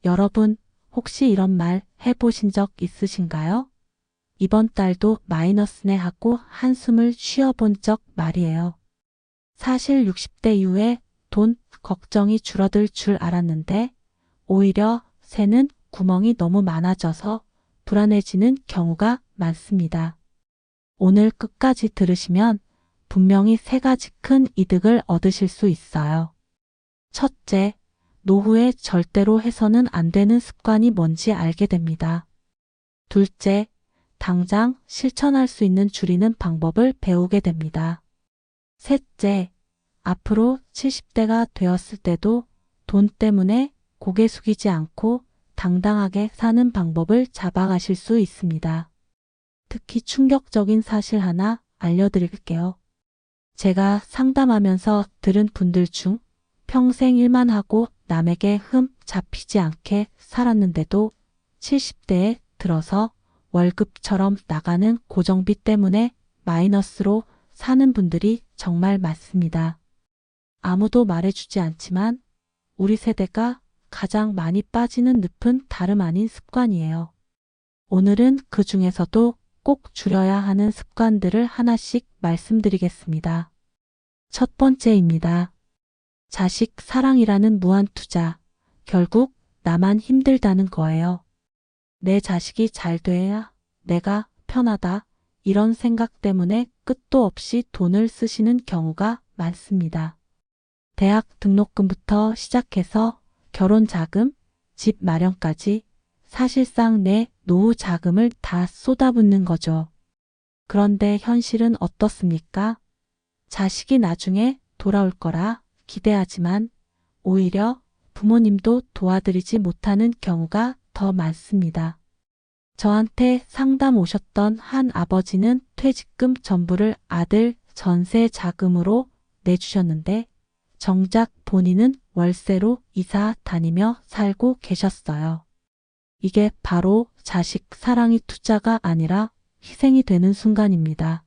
여러분, 혹시 이런 말 해보신 적 있으신가요? 이번 달도 마이너스네 하고 한숨을 쉬어본 적 말이에요. 사실 60대 이후에 돈 걱정이 줄어들 줄 알았는데 오히려 새는 구멍이 너무 많아져서 불안해지는 경우가 많습니다. 오늘 끝까지 들으시면 분명히 세 가지 큰 이득을 얻으실 수 있어요. 첫째, 노후에 절대로 해서는 안 되는 습관이 뭔지 알게 됩니다. 둘째, 당장 실천할 수 있는 줄이는 방법을 배우게 됩니다. 셋째, 앞으로 70대가 되었을 때도 돈 때문에 고개 숙이지 않고 당당하게 사는 방법을 잡아가실 수 있습니다. 특히 충격적인 사실 하나 알려드릴게요. 제가 상담하면서 들은 분들 중 평생 일만 하고 남에게 흠 잡히지 않게 살았는데도 70대에 들어서 월급처럼 나가는 고정비 때문에 마이너스로 사는 분들이 정말 많습니다. 아무도 말해주지 않지만 우리 세대가 가장 많이 빠지는 늪은 다름 아닌 습관이에요. 오늘은 그 중에서도 꼭 줄여야 하는 습관들을 하나씩 말씀드리겠습니다. 첫 번째입니다. 자식 사랑이라는 무한 투자. 결국 나만 힘들다는 거예요. 내 자식이 잘 돼야 내가 편하다. 이런 생각 때문에 끝도 없이 돈을 쓰시는 경우가 많습니다. 대학 등록금부터 시작해서 결혼 자금, 집 마련까지 사실상 내 노후 자금을 다 쏟아붓는 거죠. 그런데 현실은 어떻습니까? 자식이 나중에 돌아올 거라 기대하지만 오히려 부모님도 도와드리지 못하는 경우가 더 많습니다. 저한테 상담 오셨던 한 아버지는 퇴직금 전부를 아들 전세 자금으로 내주셨는데 정작 본인은 월세로 이사 다니며 살고 계셨어요. 이게 바로 자식 사랑이 투자가 아니라 희생이 되는 순간입니다.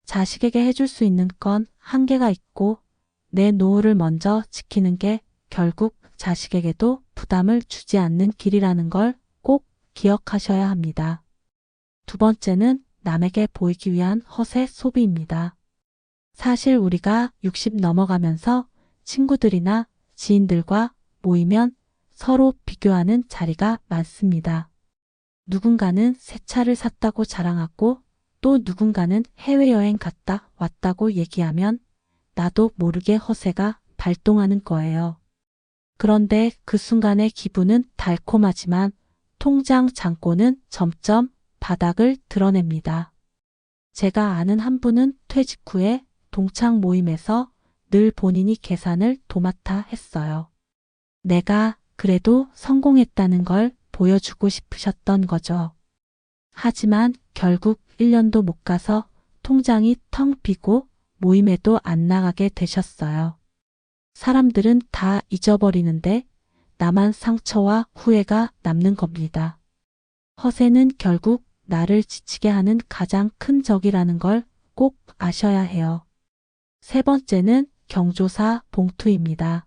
자식에게 해줄 수 있는 건 한계가 있고 내 노후를 먼저 지키는 게 결국 자식에게도 부담을 주지 않는 길이라는 걸 꼭 기억하셔야 합니다. 두 번째는 남에게 보이기 위한 허세 소비입니다. 사실 우리가 60 넘어가면서 친구들이나 지인들과 모이면 서로 비교하는 자리가 많습니다. 누군가는 새 차를 샀다고 자랑하고 또 누군가는 해외여행 갔다 왔다고 얘기하면 나도 모르게 허세가 발동하는 거예요. 그런데 그 순간의 기분은 달콤하지만 통장 잔고는 점점 바닥을 드러냅니다. 제가 아는 한 분은 퇴직 후에 동창 모임에서 늘 본인이 계산을 도맡아 했어요. 내가 그래도 성공했다는 걸 보여주고 싶으셨던 거죠. 하지만 결국 1년도 못 가서 통장이 텅 비고 모임에도 안 나가게 되셨어요. 사람들은 다 잊어버리는데 나만 상처와 후회가 남는 겁니다. 허세는 결국 나를 지치게 하는 가장 큰 적이라는 걸 꼭 아셔야 해요. 세 번째는 경조사 봉투입니다.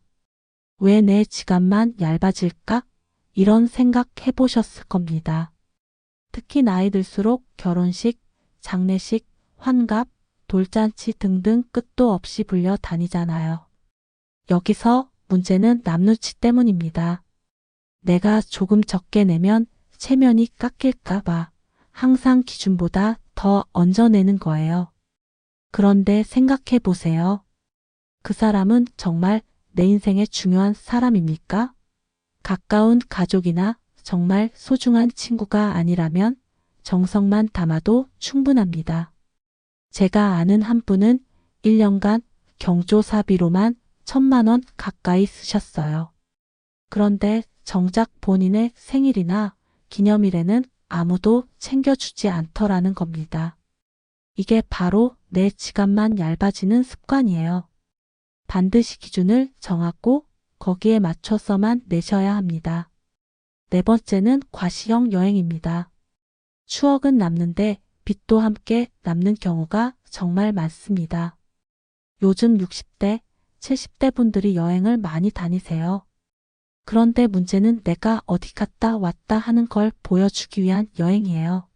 왜 내 지갑만 얇아질까? 이런 생각 해보셨을 겁니다. 특히 나이 들수록 결혼식, 장례식, 환갑, 돌잔치 등등 끝도 없이 불려 다니잖아요. 여기서 문제는 남루치 때문입니다. 내가 조금 적게 내면 체면이 깎일까봐 항상 기준보다 더 얹어내는 거예요. 그런데 생각해 보세요. 그 사람은 정말 내 인생의 중요한 사람입니까? 가까운 가족이나 정말 소중한 친구가 아니라면 정성만 담아도 충분합니다. 제가 아는 한 분은 1년간 경조사비로만 1,000만 원 가까이 쓰셨어요. 그런데 정작 본인의 생일이나 기념일에는 아무도 챙겨주지 않더라는 겁니다. 이게 바로 내 지갑만 얇아지는 습관이에요. 반드시 기준을 정하고 거기에 맞춰서만 내셔야 합니다. 네 번째는 과시형 여행입니다. 추억은 남는데 빚도 함께 남는 경우가 정말 많습니다. 요즘 60대, 70대 분들이 여행을 많이 다니세요. 그런데 문제는 내가 어디 갔다 왔다 하는 걸 보여주기 위한 여행이에요.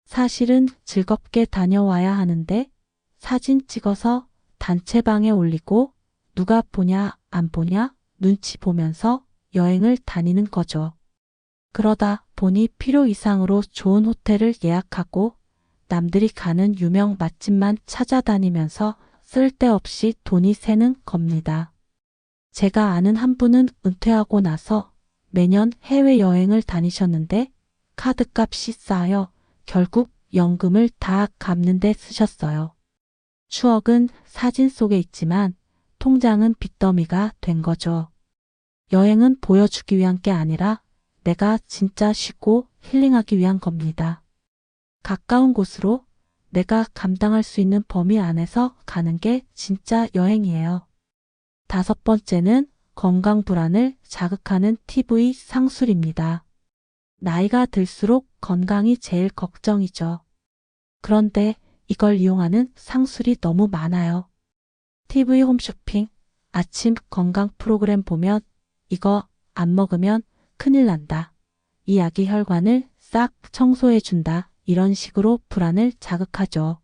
사실은 즐겁게 다녀와야 하는데 사진 찍어서 단체방에 올리고 누가 보냐 안 보냐 눈치 보면서 여행을 다니는 거죠. 그러다 보니 필요 이상으로 좋은 호텔을 예약하고 남들이 가는 유명 맛집만 찾아다니면서 쓸데없이 돈이 새는 겁니다. 제가 아는 한 분은 은퇴하고 나서 매년 해외여행을 다니셨는데 카드값이 쌓여 결국 연금을 다 갚는 데 쓰셨어요. 추억은 사진 속에 있지만 통장은 빚더미가 된 거죠. 여행은 보여주기 위한 게 아니라 내가 진짜 쉬고 힐링하기 위한 겁니다. 가까운 곳으로 내가 감당할 수 있는 범위 안에서 가는 게 진짜 여행이에요. 5번째는 건강 불안을 자극하는 TV 상술입니다. 나이가 들수록 건강이 제일 걱정이죠. 그런데 이걸 이용하는 상술이 너무 많아요. TV 홈쇼핑, 아침 건강 프로그램 보면 이거 안 먹으면 큰일 난다. 이 약이 혈관을 싹 청소해준다. 이런 식으로 불안을 자극하죠.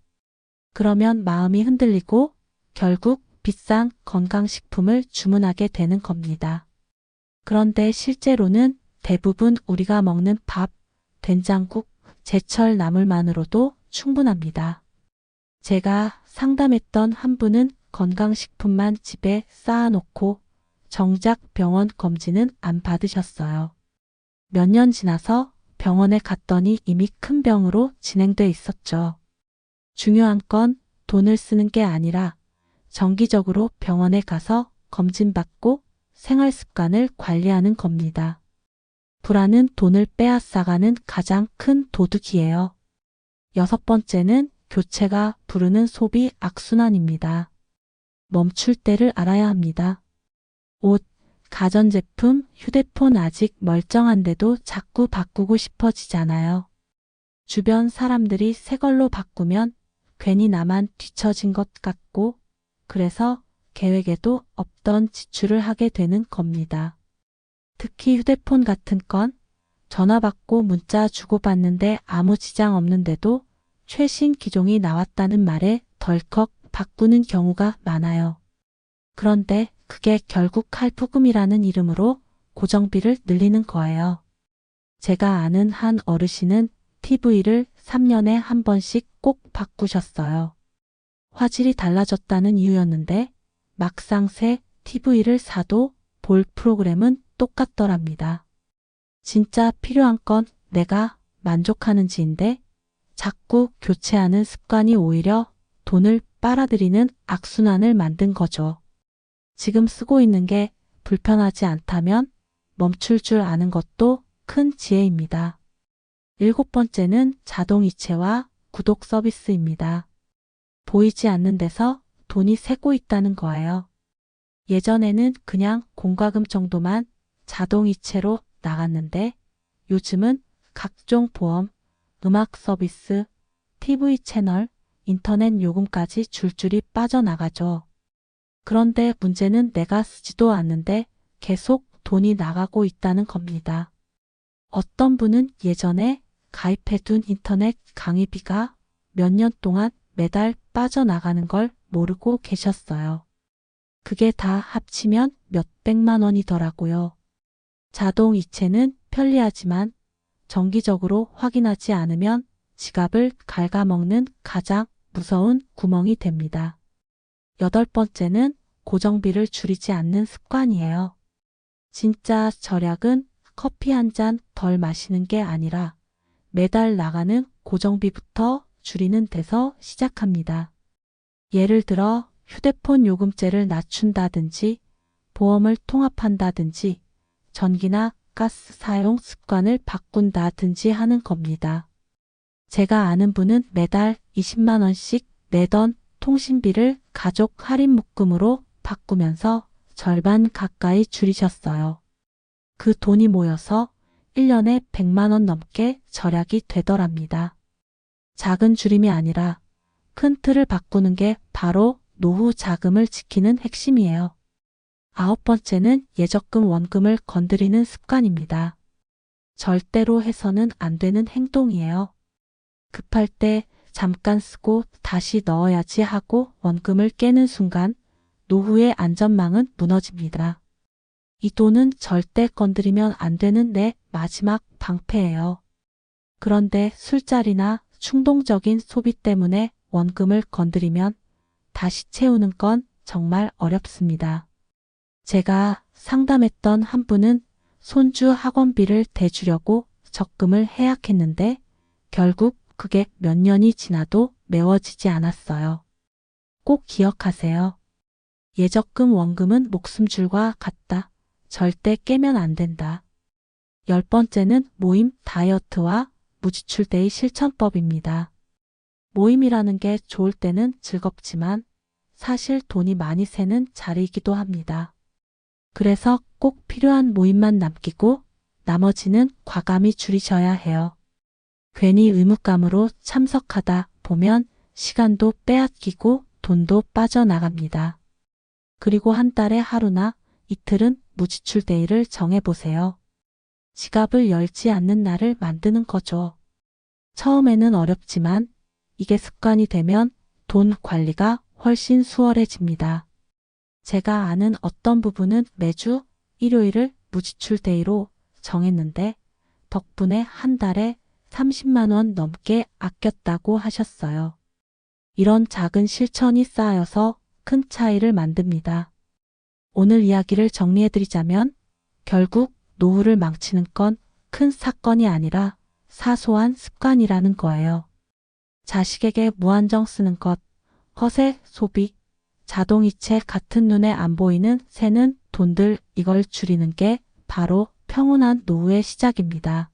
그러면 마음이 흔들리고 결국 비싼 건강식품을 주문하게 되는 겁니다. 그런데 실제로는 대부분 우리가 먹는 밥, 된장국, 제철 나물만으로도 충분합니다. 제가 상담했던 한 분은 건강식품만 집에 쌓아놓고 정작 병원 검진은 안 받으셨어요. 몇 년 지나서 병원에 갔더니 이미 큰 병으로 진행돼 있었죠. 중요한 건 돈을 쓰는 게 아니라 정기적으로 병원에 가서 검진받고 생활 습관을 관리하는 겁니다. 불안은 돈을 빼앗아가는 가장 큰 도둑이에요. 6번째는 교체가 부르는 소비 악순환입니다. 멈출 때를 알아야 합니다. 옷, 가전제품, 휴대폰 아직 멀쩡한데도 자꾸 바꾸고 싶어지잖아요. 주변 사람들이 새 걸로 바꾸면 괜히 나만 뒤처진 것 같고 그래서 계획에도 없던 지출을 하게 되는 겁니다. 특히 휴대폰 같은 건 전화 받고 문자 주고받는데 아무 지장 없는데도 최신 기종이 나왔다는 말에 덜컥 바꾸는 경우가 많아요. 그런데 그게 결국 할부금이라는 이름으로 고정비를 늘리는 거예요. 제가 아는 한 어르신은 TV를 3년에 한 번씩 꼭 바꾸셨어요. 화질이 달라졌다는 이유였는데 막상 새 TV를 사도 볼 프로그램은 똑같더랍니다. 진짜 필요한 건 내가 만족하는지인데 자꾸 교체하는 습관이 오히려 돈을 빨아들이는 악순환을 만든 거죠. 지금 쓰고 있는 게 불편하지 않다면 멈출 줄 아는 것도 큰 지혜입니다. 7번째는 자동이체와 구독 서비스입니다. 보이지 않는 데서 돈이 새고 있다는 거예요. 예전에는 그냥 공과금 정도만 자동이체로 나갔는데 요즘은 각종 보험, 음악 서비스, TV 채널, 인터넷 요금까지 줄줄이 빠져나가죠. 그런데 문제는 내가 쓰지도 않는데 계속 돈이 나가고 있다는 겁니다. 어떤 분은 예전에 가입해둔 인터넷 강의비가 몇 년 동안 매달 빠져나가는 걸 모르고 계셨어요. 그게 다 합치면 몇백만 원이더라고요. 자동이체는 편리하지만 정기적으로 확인하지 않으면 지갑을 갉아먹는 가장 무서운 구멍이 됩니다. 8번째는 고정비를 줄이지 않는 습관이에요. 진짜 절약은 커피 한 잔 덜 마시는 게 아니라 매달 나가는 고정비부터 줄이는 데서 시작합니다. 예를 들어 휴대폰 요금제를 낮춘다든지 보험을 통합한다든지 전기나 가스 사용 습관을 바꾼다든지 하는 겁니다. 제가 아는 분은 매달 20만 원씩 내던 통신비를 가족 할인 묶음으로 바꾸면서 절반 가까이 줄이셨어요. 그 돈이 모여서 1년에 100만 원 넘게 절약이 되더랍니다. 작은 줄임이 아니라 큰 틀을 바꾸는 게 바로 노후 자금을 지키는 핵심이에요. 9번째는 예적금 원금을 건드리는 습관입니다. 절대로 해서는 안 되는 행동이에요. 급할 때 잠깐 쓰고 다시 넣어야지 하고 원금을 깨는 순간 노후의 안전망은 무너집니다. 이 돈은 절대 건드리면 안 되는 내 마지막 방패예요. 그런데 술자리나 충동적인 소비 때문에 원금을 건드리면 다시 채우는 건 정말 어렵습니다. 제가 상담했던 한 분은 손주 학원비를 대주려고 적금을 해약했는데 결국 그게 몇 년이 지나도 메워지지 않았어요. 꼭 기억하세요. 예적금 원금은 목숨줄과 같다. 절대 깨면 안 된다. 10번째는 모임 다이어트와 무지출대의 실천법입니다. 모임이라는 게 좋을 때는 즐겁지만 사실 돈이 많이 새는 자리이기도 합니다. 그래서 꼭 필요한 모임만 남기고 나머지는 과감히 줄이셔야 해요. 괜히 의무감으로 참석하다 보면 시간도 빼앗기고 돈도 빠져나갑니다. 그리고 한 달에 하루나 이틀은 무지출데이를 정해보세요. 지갑을 열지 않는 날을 만드는 거죠. 처음에는 어렵지만 이게 습관이 되면 돈 관리가 훨씬 수월해집니다. 제가 아는 어떤 부부는 매주 일요일을 무지출데이로 정했는데 덕분에 한 달에 30만 원 넘게 아꼈다고 하셨어요. 이런 작은 실천이 쌓여서 큰 차이를 만듭니다. 오늘 이야기를 정리해드리자면 결국 노후를 망치는 건 큰 사건이 아니라 사소한 습관이라는 거예요. 자식에게 무한정 쓰는 것, 허세, 소비, 자동이체 같은 눈에 안 보이는 새는 돈들 이걸 줄이는 게 바로 평온한 노후의 시작입니다.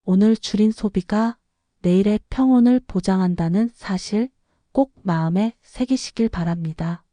오늘 줄인 소비가 내일의 평온을 보장한다는 사실 꼭 마음에 새기시길 바랍니다.